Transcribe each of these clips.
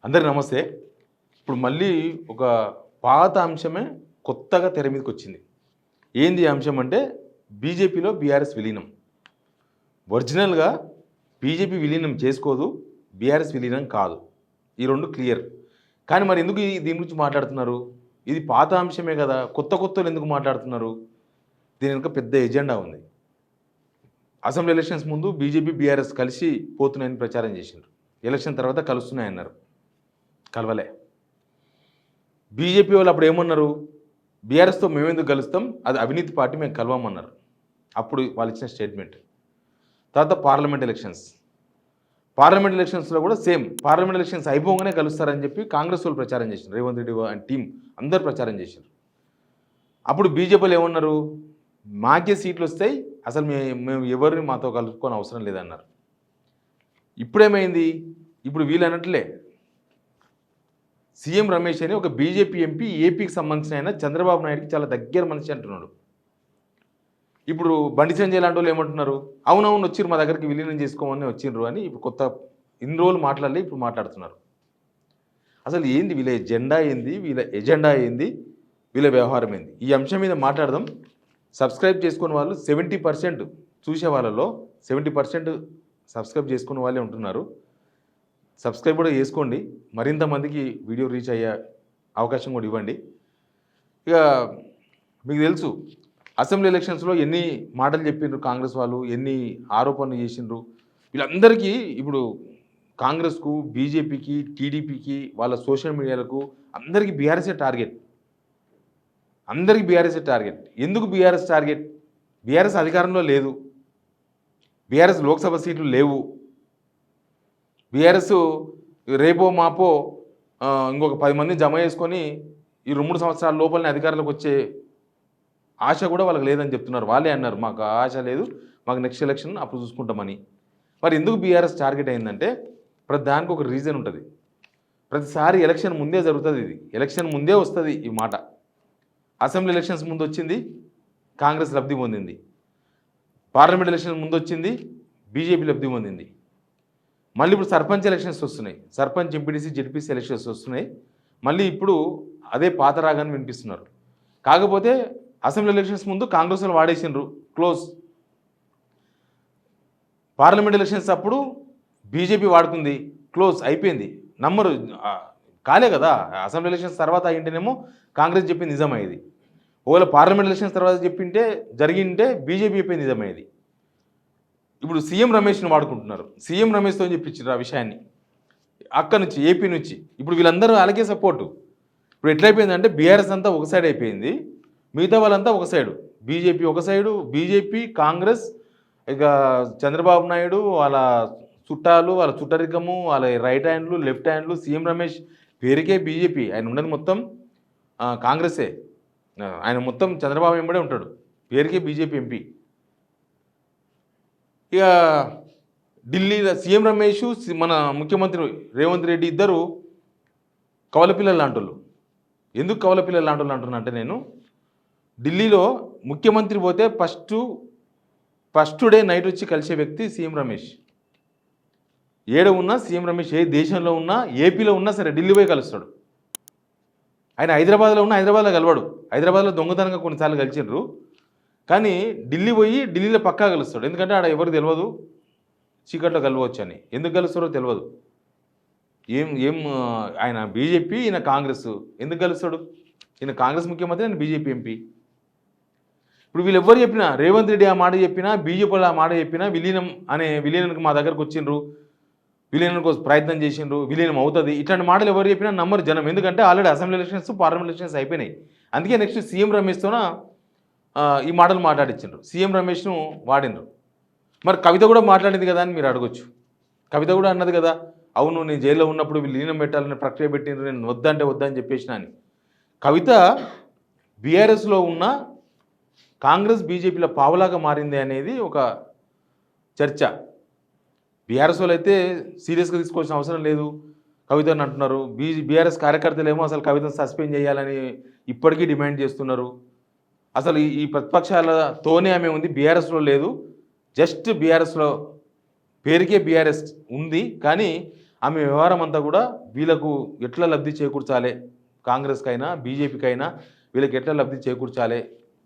అందరికీ నమస్తే. ఇప్పుడు మళ్ళీ ఒక పాత అంశమే కొత్తగా తెర మీదకి వచ్చింది. ఏంది ఈ అంశం అంటే బీజేపీలో బీఆర్ఎస్ విలీనం. ఒరిజినల్‌గా బీజేపీ విలీనం చేసుకోదు, బీఆర్ఎస్ విలీనం కాదు. ఈ 2 క్లియర్. కానీ మరి ఎందుకు దీని గురించి మాట్లాడుతున్నారు? ఇది పాత అంశమే కదా! కొత్తోళ్ళు ఎందుకు మాట్లాడుతున్నారు? దీని వెనుక పెద్ద ఎజెండా ఉంది. అసెంబ్లీ ఎలక్షన్స్ ముందు బీజేపీ, బీఆర్ఎస్ కలిసి పోతున్నాయని ప్రచారం చేసిండ్రు. ఎలక్షన్ తర్వాత కలుస్తున్నాయన్నారు. కలవలే. బీజేపీ వాళ్ళు అప్పుడు ఏమన్నారు? బీఆర్ఎస్తో మేమెందుకు కలుస్తాం, అది అవినీతి పార్టీ, మేము కలవమన్నారు. అప్పుడు వాళ్ళు ఇచ్చిన స్టేట్మెంట్. తర్వాత పార్లమెంట్ ఎలక్షన్స్లో కూడా సేమ్. పార్లమెంట్ ఎలక్షన్స్ అయిపోగానే కలుస్తారని చెప్పి కాంగ్రెస్ వాళ్ళు ప్రచారం చేసిండ్రు. రేవంత్ రెడ్డి అండ్ టీం అందరు ప్రచారం చేసిండ్రు. అప్పుడు బీజేపీలు ఏమన్నారు? మాకే సీట్లు వస్తాయి, అసలు మేము ఎవరిని మాతో కలుపుకొని అవసరం లేదన్నారు. ఇప్పుడేమైంది? ఇప్పుడు వీళ్ళు అన్నట్లే సీఎం రమేష్ అని ఒక బీజేపీ ఎంపీ, ఏపీకి సంబంధించిన ఆయన చంద్రబాబు నాయుడుకి చాలా దగ్గర మనిషి అంటున్నాడు. ఇప్పుడు బండి సంజయ్ లాంటి వాళ్ళు ఏమంటున్నారు? అవునవును వచ్చిర్రు, మా దగ్గరికి విలీనం చేసుకోమని వచ్చిండ్రు అని ఇప్పుడు కొత్త ఇన్ని రోజులు మాట్లాడలే, ఇప్పుడు మాట్లాడుతున్నారు. అసలు ఏంది వీళ్ళ ఎజెండా ఏంది, వీళ్ళ వ్యవహారం ఏంది? ఈ అంశం మీద మాట్లాడదాం. సబ్స్క్రైబ్ చేసుకున్న వాళ్ళు 70% చూసే వాళ్ళలో 70% సబ్స్క్రైబ్ చేసుకున్న వాళ్ళే ఉంటున్నారు. సబ్స్క్రైబ్ కూడా చేసుకోండి, మరింత మందికి వీడియో రీచ్ అయ్యే అవకాశం కూడా ఇవ్వండి. ఇక మీకు తెలుసు అసెంబ్లీ ఎలక్షన్స్లో ఎన్ని మాటలు చెప్పిండ్రు కాంగ్రెస్ వాళ్ళు, ఎన్ని ఆరోపణలు చేసిండ్రు. వీళ్ళందరికీ ఇప్పుడు కాంగ్రెస్కు, బీజేపీకి, టీడీపీకి, వాళ్ళ సోషల్ మీడియాలకు అందరికీ బీఆర్ఎస్ఏ టార్గెట్. ఎందుకు బీఆర్ఎస్ టార్గెట్? బీఆర్ఎస్ అధికారంలో లేదు, బీఆర్ఎస్ లోక్సభ సీట్లు లేవు, బీఆర్ఎస్ రేపో మాపో ఇంకొక 10 మంది జమ చేసుకొని ఈ 2-3 సంవత్సరాల లోపలనే అధికారంలోకి వచ్చే ఆశ కూడా వాళ్ళకి లేదని చెప్తున్నారు. వాళ్ళే అన్నారు, మాకు ఆశ లేదు, మాకు నెక్స్ట్ ఎలక్షన్ అప్పుడు చూసుకుంటామని. మరి ఎందుకు బీఆర్ఎస్ టార్గెట్ అయిందంటే ప్రతి దానికి ఒక రీజన్ ఉంటుంది. ప్రతిసారి ఎలక్షన్ ముందే జరుగుతుంది. ఇది ఎలక్షన్ ముందే వస్తుంది ఈ మాట. అసెంబ్లీ ఎలక్షన్స్ ముందు వచ్చింది, కాంగ్రెస్ లబ్ధి పొందింది. పార్లమెంట్ ఎలక్షన్ ముందు వచ్చింది, బీజేపీ లబ్ధి పొందింది. మళ్ళీ ఇప్పుడు సర్పంచ్ ఎలక్షన్స్ వస్తున్నాయి, సర్పంచ్, ఎంపీటీసీ, జెడ్పీసీ ఎలక్షన్స్ వస్తున్నాయి. మళ్ళీ ఇప్పుడు అదే పాత రాగాన్ని వినిపిస్తున్నారు. కాకపోతే అసెంబ్లీ ఎలక్షన్స్ ముందు కాంగ్రెస్ వాళ్ళు వాడేసిండ్రు, క్లోజ్. పార్లమెంట్ ఎలక్షన్స్ అప్పుడు బీజేపీ వాడుకుంది, క్లోజ్, అయిపోయింది. నంబరు కాలే కదా. అసెంబ్లీ ఎలక్షన్స్ తర్వాత అయింటేనేమో కాంగ్రెస్ చెప్పింది నిజమయ్యేది. ఒకవేళ పార్లమెంట్ ఎలక్షన్స్ తర్వాత జరిగింటే బీజేపీ చెప్పింది నిజమయ్యేది. ఇప్పుడు సీఎం రమేష్ని వాడుకుంటున్నారు. సీఎం రమేష్తో చెప్పించారు ఆ విషయాన్ని అక్కడి నుంచి, ఏపీ నుంచి. ఇప్పుడు వీళ్ళందరూ అలాగే సపోర్టు. ఇప్పుడు ఎట్లయిపోయిందంటే బీఆర్ఎస్ అంతా ఒక సైడ్ అయిపోయింది, మిగతా వాళ్ళంతా ఒక సైడు. బీజేపీ ఒక సైడు, బీజేపీ, కాంగ్రెస్, ఇక చంద్రబాబు నాయుడు, వాళ్ళ చుట్టాలు, వాళ్ళ చుట్టరికము, వాళ్ళ రైట్ హ్యాండ్లు, లెఫ్ట్ హ్యాండ్లు. సీఎం రమేష్ పేరుకే బీజేపీ, ఆయన ఉన్నది మొత్తం కాంగ్రెసే. ఆయన మొత్తం చంద్రబాబు వెంబడే ఉంటాడు, పేరుకే బీజేపీ ఎంపీ. ఇక ఢిల్లీలో సీఎం రమేష్, మన ముఖ్యమంత్రి రేవంత్ రెడ్డి ఇద్దరు కవలపిల్లలు లాంటోళ్ళు. ఎందుకు కవలపిల్లలు లాంటోళ్ళు అంటున్నా అంటే, నేను ఢిల్లీలో ముఖ్యమంత్రి పోతే ఫస్ట్ డే నైట్ వచ్చి కలిసే వ్యక్తి సీఎం రమేష్. ఏడ ఉన్నా సీఎం రమేష్ ఏ దేశంలో ఉన్నా, ఏపీలో ఉన్నా సరే ఢిల్లీ పోయి కలుస్తాడు. ఆయన హైదరాబాద్లో ఉన్నా హైదరాబాద్లో కలవాడు. హైదరాబాద్లో దొంగతనంగా కొన్నిసార్లు కలిసిండ్రు, కానీ ఢిల్లీ పోయి ఢిల్లీలో పక్కా కలుస్తాడు. ఎందుకంటే ఆడ ఎవరికి తెలియదు, చీకట్లో కలవచ్చు అని. ఎందుకు కలుస్తారో తెలియదు. ఆయన బీజేపీ, ఈయన కాంగ్రెస్, ఎందుకు కలుస్తాడు? ఈయన కాంగ్రెస్ ముఖ్యమంత్రి, ఆయన బీజేపీ ఎంపీ. ఇప్పుడు వీళ్ళు ఎవరు చెప్పినా, రేవంత్ రెడ్డి ఆ మాట చెప్పినా, బీజేపీ ఆ మాట చెప్పినా, విలీనానికి మా దగ్గరకు వచ్చిండ్రు, విలీనం కోసం ప్రయత్నం చేసిండ్రు, విలీనం అవుతుంది, ఇట్లాంటి మాటలు ఎవరు చెప్పినా నమ్మరు జనం. ఎందుకంటే already assembly elections, parliament elections అయిపోయినాయి. అందుకే నెక్స్ట్ సీఎం రమేష్తోన ఈ మాటలు మాట్లాడించారు, సీఎం రమేష్ను వాడినరు. మరి కవిత కూడా మాట్లాడింది కదా అని మీరు అడగొచ్చు. కవిత కూడా అన్నది కదా, అవును నేను జైల్లో ఉన్నప్పుడు విలీనం పెట్టాలని ప్రక్రియ పెట్టిండ్రు, నేను వద్దని చెప్పేసిన అని. కవిత బీఆర్ఎస్లో ఉన్న కాంగ్రెస్, బీజేపీలో పావలాగా మారింది అనేది ఒక చర్చ. బీఆర్ఎస్ వాళ్ళు అయితే సీరియస్గా తీసుకోవాల్సిన అవసరం లేదు కవితని అంటున్నారు. బీఆర్ఎస్ కార్యకర్తలేమో అసలు కవితను సస్పెండ్ చేయాలని ఇప్పటికీ డిమాండ్ చేస్తున్నారు. అసలు ఈ ప్రతిపక్షాలతోనే ఆమె ఉంది, బీఆర్ఎస్లో లేదు. జస్ట్ బీఆర్ఎస్లో పేరుకే బీఆర్ఎస్ ఉంది, కానీ ఆమె వ్యవహారం అంతా కూడా వీళ్ళకు ఎట్లా లబ్ధి చేకూర్చాలి, కాంగ్రెస్కైనా బీజేపీకైనా వీళ్ళకి ఎట్లా లబ్ధి చేకూర్చాలి,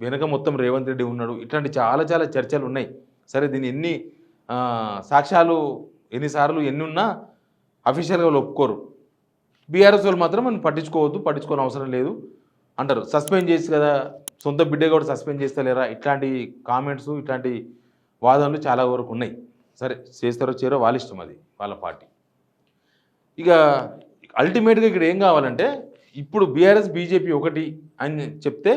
వెనక మొత్తం రేవంత్ రెడ్డి ఉన్నాడు, ఇట్లాంటి చాలా చాలా చర్చలు ఉన్నాయి. సరే దీన్ని ఎన్ని సాక్ష్యాలు ఎన్నిసార్లు ఎన్ని ఉన్నా అఫీషియల్గా వాళ్ళు ఒప్పుకోరు. బీఆర్ఎస్ వాళ్ళు మాత్రం మనం పట్టించుకోని అవసరం లేదు అంటారు. సస్పెండ్ చేసి కదా, సొంత బిడ్డ కూడా సస్పెండ్ చేస్తలేరా, ఇట్లాంటి కామెంట్స్ ఇట్లాంటి వాదనలు చాలా వరకు ఉన్నాయి. సరే చేస్తారో చేయరో వాళ్ళ ఇష్టం, అది వాళ్ళ పార్టీ. ఇక అల్టిమేట్గా ఇక్కడ ఏం కావాలంటే, ఇప్పుడు బీఆర్ఎస్ బీజేపీ ఒకటి అని చెప్తే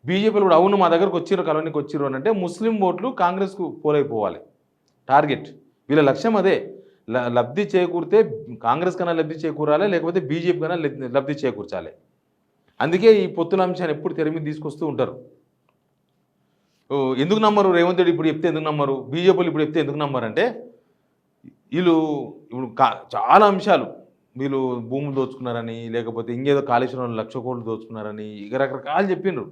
బీజేపీలు కూడా అవును మా దగ్గరకు వచ్చిర్రు, కలవనికి వచ్చిర్రు అని అంటే ముస్లిం ఓట్లు కాంగ్రెస్కు పోలైపోవాలి. టార్గెట్ వీళ్ళ లక్ష్యం అదే. లబ్ధి చేకూరితే కాంగ్రెస్ కన్నా లబ్ధి చేకూరాలి, లేకపోతే బీజేపీ కన్నా లబ్ధి చేకూర్చాలి. అందుకే ఈ పొత్తుల అంశాన్ని ఎప్పుడు తెర మీద తీసుకొస్తూ ఉంటారు. ఎందుకు నమ్మరు రేవంత్ రెడ్డి ఇప్పుడు చెప్తే ఎందుకు నమ్మరు, బీజేపీలు ఇప్పుడు చెప్తే ఎందుకు నమ్మరు అంటే, వీళ్ళు ఇప్పుడు చాలా అంశాలు, వీళ్ళు భూములు దోచుకున్నారని, లేకపోతే ఇంకేదో కాళేశ్వరం 1,00,000 కోట్లు దోచుకున్నారని ఇక రకరకాలు చెప్పిండ్రు.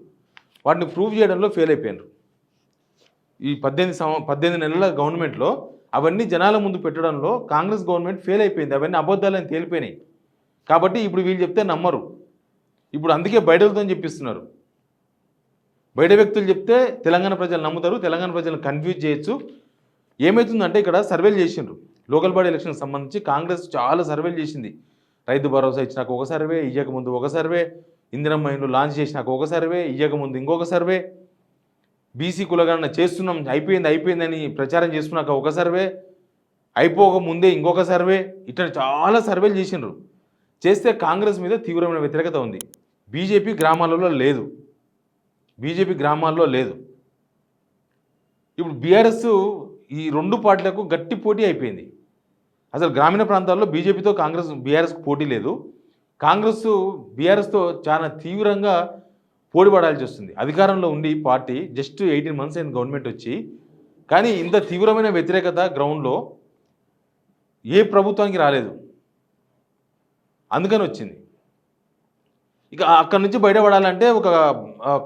వాటిని ప్రూవ్ చేయడంలో ఫెయిల్ అయిపోయినారు. ఈ 18 నెలల గవర్నమెంట్లో అవన్నీ జనాల ముందు పెట్టడంలో కాంగ్రెస్ గవర్నమెంట్ ఫెయిల్ అయిపోయింది. అవన్నీ అబద్ధాలని తేలిపోయినాయి. కాబట్టి ఇప్పుడు వీళ్ళు చెప్తే నమ్మరు. ఇప్పుడు అందుకే బయటతో చెప్పిస్తున్నారు. బయట వ్యక్తులు చెప్తే తెలంగాణ ప్రజలు నమ్ముతారు, తెలంగాణ ప్రజలను కన్ఫ్యూజ్ చేయొచ్చు. ఏమవుతుందంటే ఇక్కడ సర్వేలు చేసిండ్రు, లోకల్ బాడీ ఎలక్షన్కి సంబంధించి కాంగ్రెస్ చాలా సర్వేలు చేసింది. రైతు భరోసా ఇచ్చినాక ఒక సర్వే, ఇయ్యకముందు ఒక సర్వే, ఇందిరమ్మ ఇండ్లు లాంచ్ చేసినాక ఒక సర్వే, ఇయ్యకముందు ఇంకొక సర్వే, బీసీ కులగణన చేస్తున్నాం అయిపోయిందని ప్రచారం చేసుకున్నాక ఒక సర్వే, అయిపోక ముందే ఇంకొక సర్వే, ఇట్లా చాలా సర్వేలు చేసిండ్రు. చేస్తే కాంగ్రెస్ మీద తీవ్రమైన వ్యతిరేకత ఉంది. బీజేపీ గ్రామాలలో లేదు. ఇప్పుడు బీఆర్ఎస్ ఈ రెండు పార్టీలకు గట్టి పోటీ అయిపోయింది. అసలు గ్రామీణ ప్రాంతాల్లో బీజేపీతో బీఆర్ఎస్కు పోటీ లేదు. కాంగ్రెస్ బీఆర్ఎస్తో చాలా తీవ్రంగా పోటీ పడాల్సి వస్తుంది. అధికారంలో ఉండి పార్టీ జస్ట్ 18 months అయిన గవర్నమెంట్ వచ్చి, కానీ ఇంత తీవ్రమైన వ్యతిరేకత గ్రౌండ్లో ఏ ప్రభుత్వానికి రాలేదు. అందుకని వచ్చింది. ఇక అక్కడి నుంచి బయటపడాలంటే ఒక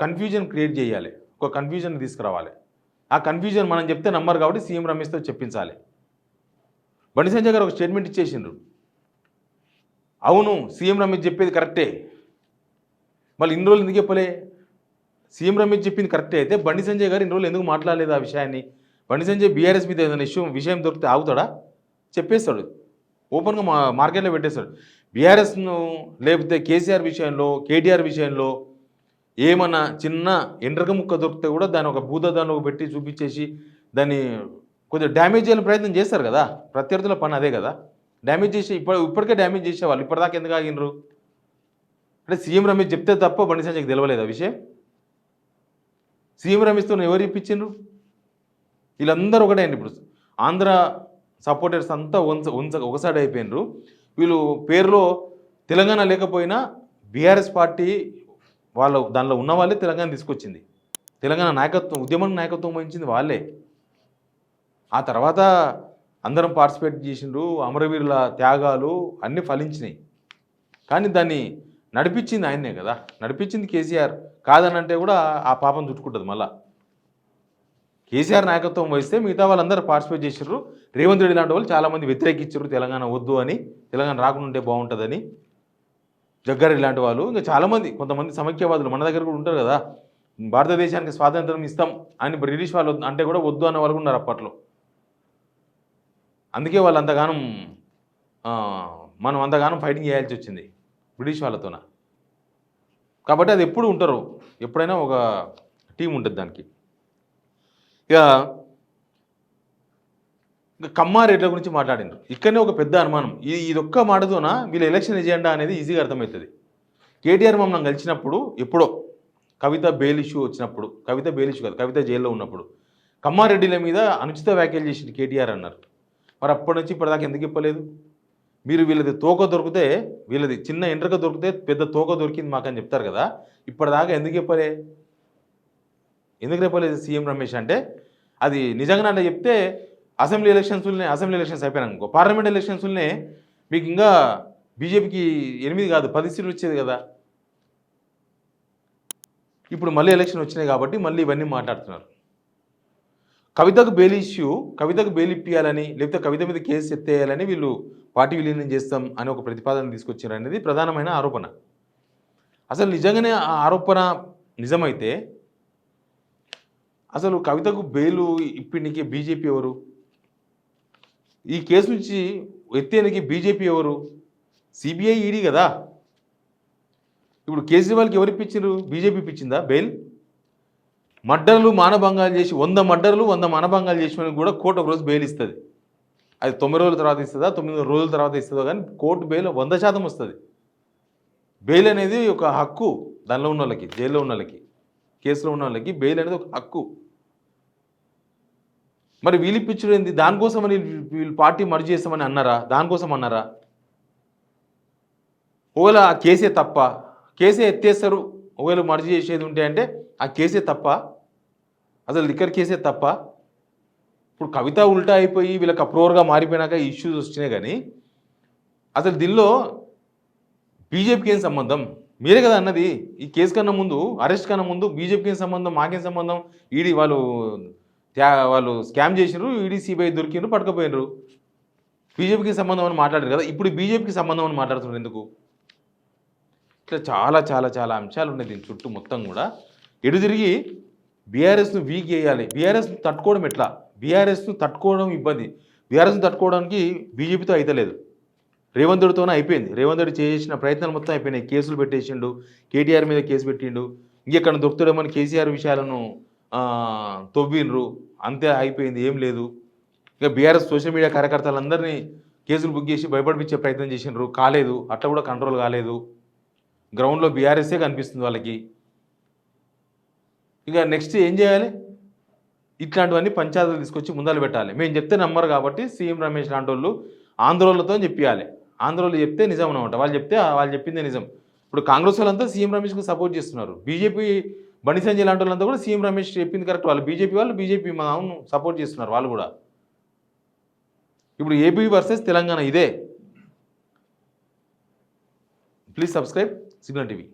కన్ఫ్యూజన్ క్రియేట్ చేయాలి, ఒక కన్ఫ్యూజన్ తీసుకురావాలి. ఆ కన్ఫ్యూజన్ మనం చెప్తే నమ్మరు కాబట్టి సీఎం రమేష్తో చెప్పించాలి. బండి సంజయ్ గారు ఒక స్టేట్మెంట్ ఇచ్చేసిండ్రు, అవును సీఎం రమేష్ చెప్పేది కరెక్టే, మళ్ళీ ఇన్ని రోజులు ఎందుకు చెప్పలే? సీఎం రమేష్ చెప్పింది కరెక్టే అయితే బండి సంజయ్ గారు ఇన్ని రోజులు ఎందుకు మాట్లాడలేదు ఆ విషయాన్ని? బండి సంజయ్ బీఆర్ఎస్ మీద ఏదైనా విషయం దొరికితే ఆగుతాడా? చెప్పేస్తాడు, ఓపెన్గా మార్కెట్లో పెట్టేస్తాడు. బీఆర్ఎస్ను లేకపోతే కేసీఆర్ విషయంలో, కేటీఆర్ విషయంలో ఏమన్నా చిన్న ఎండ్రక ముక్క దొరికితే కూడా దాన్ని ఒక భూతదానిలో పెట్టి చూపించేసి దాన్ని కొంచెం డ్యామేజ్ చేయాలని ప్రయత్నం చేస్తారు కదా. ప్రత్యర్థుల పని అదే కదా, డ్యామేజ్ చేసి ఇప్పటికే డ్యామేజ్ చేసేవాళ్ళు ఇప్పటిదాకా ఎందుకు ఆగినరు? అంటే సీఎం రమేష్ చెప్తే తప్ప బండి సంజయ్కి తెలవలేదు ఆ విషయం. సీఎం రమేష్తో ఎవరు చెప్పించిండ్రు? వీళ్ళందరూ ఒకటే అండి. ఇప్పుడు ఆంధ్ర సపోర్టర్స్ అంతా ఒకసారి అయిపోయినరు. వీళ్ళు పేరులో తెలంగాణ లేకపోయినా బీఆర్ఎస్ పార్టీ దానిలో ఉన్న వాళ్ళే తెలంగాణ తీసుకొచ్చింది. తెలంగాణ నాయకత్వం, ఉద్యమం నాయకత్వం వహించింది వాళ్ళే. ఆ తర్వాత అందరం పార్టిసిపేట్ చేసిండ్రు, అమరవీరుల త్యాగాలు అన్నీ ఫలించినాయి. కానీ దాన్ని నడిపించింది ఆయనే కదా, నడిపించింది కేసీఆర్. కాదనంటే కూడా ఆ పాపం చుట్టుకుంటుంది. మళ్ళా కేసీఆర్ నాయకత్వం వహిస్తే మిగతా వాళ్ళందరూ పార్టిసిపేట్ చేసారు. రేవంత్ రెడ్డి లాంటి వాళ్ళు చాలామంది వ్యతిరేకించారు, తెలంగాణ వద్దు అని, తెలంగాణ రాకుండా ఉంటే బాగుంటుందని. జగ్గారెడ్డి లాంటి వాళ్ళు, ఇంకా చాలామంది, కొంతమంది సమైక్యవాదులు మన దగ్గర కూడా ఉంటారు కదా, భారతదేశానికి స్వాతంత్రం ఇస్తాం అని బ్రిటిష్ వాళ్ళు అంటే కూడా వద్దు అన్న వాళ్ళు ఉన్నారు అప్పట్లో. అందుకే వాళ్ళు మనం అంతగానం ఫైటింగ్ చేయాల్సి వచ్చింది బ్రిటిష్ వాళ్ళతోన. కాబట్టి అది ఎప్పుడు ఉంటారు, ఎప్పుడైనా ఒక టీం ఉంటుంది దానికి. ఇక కమ్మారెడ్ల గురించి మాట్లాడినారు. ఇక్కడనే ఒక పెద్ద అనుమానం, ఇదొక్క మాటతోన వీళ్ళ ఎలక్షన్ ఎజెండా అనేది ఈజీగా అర్థమవుతుంది. కేటీఆర్ మమ్మల్ని కలిసినప్పుడు ఎప్పుడో కవిత బెయిల్ ఇష్యూ వచ్చినప్పుడు, కవిత జైల్లో ఉన్నప్పుడు కమ్మారెడ్డిల మీద అనుచిత వ్యాఖ్యలు చేసింది కేటీఆర్ అన్నారు. మరి అప్పటి నుంచి ఇప్పటిదాకా ఎందుకు ఇప్పలేదు? మీరు వీళ్ళది తోక దొరికితే, వీళ్ళది చిన్న ఎండ్రక దొరికితే పెద్ద తోక దొరికింది మాకని చెప్తారు కదా, ఇప్పటిదాకా ఎందుకు చెప్పలేదు సీఎం రమేష్? అంటే అది నిజంగా అంటే చెప్తే అసెంబ్లీ ఎలక్షన్స్ అయిపోయినాక పార్లమెంట్ ఎలక్షన్స్లోనే మీకు ఇంకా బీజేపీకి 8 కాదు 10 సీట్లు వచ్చేది కదా. ఇప్పుడు మళ్ళీ ఎలక్షన్ వచ్చినాయి కాబట్టి మళ్ళీ ఇవన్నీ మాట్లాడుతున్నారు. కవితకు బెయిల్ ఇష్యూ, కవితకు బెయిల్ ఇప్పియాలని, లేకపోతే కవిత మీద కేసు ఎత్తేయాలని వీళ్ళు పార్టీ విలీనం చేస్తాం అని ఒక ప్రతిపాదన తీసుకొచ్చారు అనేది ప్రధానమైన ఆరోపణ. అసలు నిజంగానే ఆ ఆరోపణ నిజమైతే అసలు కవితకు బెయిలు ఇప్పినికి బీజేపీ ఎవరు? ఈ కేసు నుంచి ఎత్తేనికి బీజేపీ ఎవరు? సిబిఐ, ఈడీ కదా. ఇప్పుడు కేజ్రీవాల్కి ఎవరు ఇప్పించారు? బీజేపీ ఇప్పించిందా బెయిల్? మర్డర్లు మానభంగాలు చేసి 100 మర్డర్లు 100 మానభంగాలు చేసిన కూడా కోర్టు ఒక రోజు బెయిల్ ఇస్తుంది. అది 9 రోజుల తర్వాత ఇస్తుందా 9 రోజుల తర్వాత ఇస్తుందో కానీ కోర్టు బెయిల్ 100% వస్తుంది. బెయిల్ అనేది ఒక హక్కు. దానిలో ఉన్న వాళ్ళకి, జైల్లో ఉన్న వాళ్ళకి, కేసులో ఉన్న వాళ్ళకి బెయిల్ అనేది ఒక హక్కు. మరి వీళ్ళు ఇప్పించడం ఏంది? దానికోసం అని వీళ్ళు పార్టీ మర్జ్ చేస్తామని అన్నారా? దానికోసం అన్నారా? ఒకవేళ ఆ కేసే తప్ప, కేసే ఎత్తేస్తారు, ఒకవేళ మర్జ్ చేసేది ఉంటే అంటే ఆ కేసే తప్ప, అసలు లిక్కర్ కేసే తప్ప. ఇప్పుడు కవిత ఉల్టా అయిపోయి వీళ్ళకి అప్రూవర్గా మారిపోయినాక ఇష్యూస్ వచ్చినాయి. కానీ అసలు దీనిలో బీజేపీకి ఏం సంబంధం? మీరే కదా అన్నది. ఈ కేసు కన్నా ముందు, అరెస్ట్ కన్నా ముందు బీజేపీకి ఏం సంబంధం, మాకేం సంబంధం, ఈడీ వాళ్ళు స్కామ్ చేసినారు, ఈడీ సిబిఐ దొరికినారు, పట్టుకపోయినారు, బీజేపీకి సంబంధం అని మాట్లాడారు కదా. ఇప్పుడు బీజేపీకి సంబంధం అని మాట్లాడుతున్నారు ఎందుకు? ఇట్లా చాలా చాలా చాలా అంశాలు ఉన్నాయి దీని చుట్టూ మొత్తం కూడా. ఎటు తిరిగి బీఆర్ఎస్ను వీక్ చేయాలి, బీఆర్ఎస్ను తట్టుకోవడం ఎట్లా, బీఆర్ఎస్ను తట్టుకోవడం ఇబ్బంది, బీఆర్ఎస్ను తట్టుకోవడానికి బీజేపీతో అయితలేదు, రేవంత్ రెడ్డితోనే అయిపోయింది. రేవంత్ రెడ్డి చేసిన ప్రయత్నాలు మొత్తం అయిపోయినాయి. కేసులు పెట్టేసిండు, కేటీఆర్ మీద కేసు పెట్టిండు, ఇంకెక్కడ దొరుకుతాడేమని కేసీఆర్ విషయాలను తవ్విండ్రు, అంతే అయిపోయింది, ఏం లేదు. ఇక బీఆర్ఎస్ సోషల్ మీడియా కార్యకర్తలందరినీ కేసులు బుక్ చేసి భయపడిపించే ప్రయత్నం చేసిండ్రు, కాలేదు, అట్లా కూడా కంట్రోల్ కాలేదు. గ్రౌండ్లో బీఆర్ఎస్ఏ కనిపిస్తుంది వాళ్ళకి. ఇక నెక్స్ట్ ఏం చేయాలి? ఇట్లాంటివన్నీ పంచాయతీలు తీసుకొచ్చి ముందలు పెట్టాలి. మేము చెప్తే నమ్మరు కాబట్టి సీఎం రమేష్ లాంటి వాళ్ళు ఆంధ్రోళ్ళతో చెప్పాలి. ఆంధ్రోళ్ళు చెప్తే నిజం అనమాట, వాళ్ళు చెప్పిందే నిజం. ఇప్పుడు కాంగ్రెస్ వాళ్ళంతా సీఎం రమేష్కి సపోర్ట్ చేస్తున్నారు, బీజేపీ బండి సంజయ్ లాంటి వాళ్ళంతా కూడా సీఎం రమేష్ చెప్పింది కరెక్ట్, వాళ్ళు బీజేపీ మా అవును సపోర్ట్ చేస్తున్నారు వాళ్ళు కూడా. ఇప్పుడు ఏపీ వర్సెస్ తెలంగాణ ఇదే. Please subscribe signal TV.